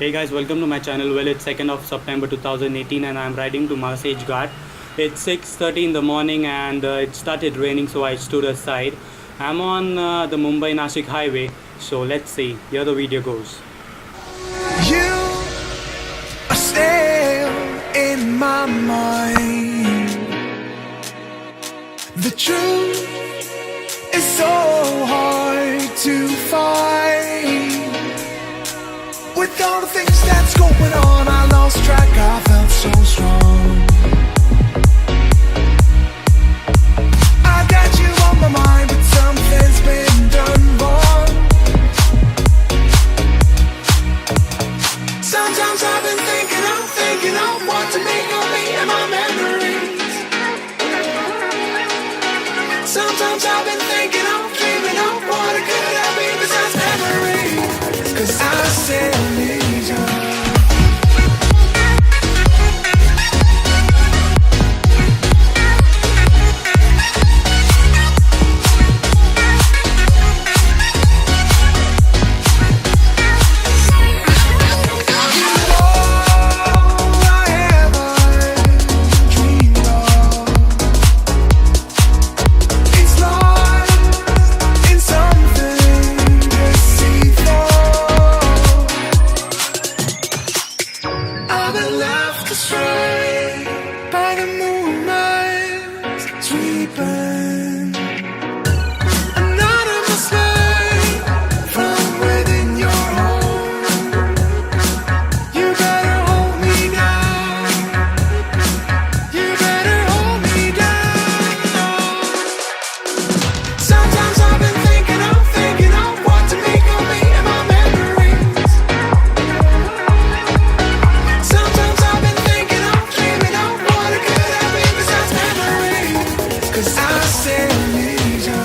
Hey guys, welcome to my channel. Well, it's 2nd of September 2018 and I'm riding to Malshej Ghat. It's 6:30 in the morning and it started raining, so I stood aside. I'm on the Mumbai-Nashik highway, so let's see. Here the video goes. You are still in my mind. The truth is so hard to find. With all the things that's going on, I lost track, I felt so strong. I got you on my mind, but something's been done wrong. Sometimes I've been thinking of what to make of me and my memories. Sometimes I've been thinking of, dreaming of what it could have been besides memories. 'Cause I still need you. By the moonlight sweeping anonymous light from within your home. You better hold me down. You better hold me down. Sometimes I've been thinking of what to make of me and my memories. Sometimes I've been thinking of, dreaming of what it could have been besides memories. 'Cause I still need you.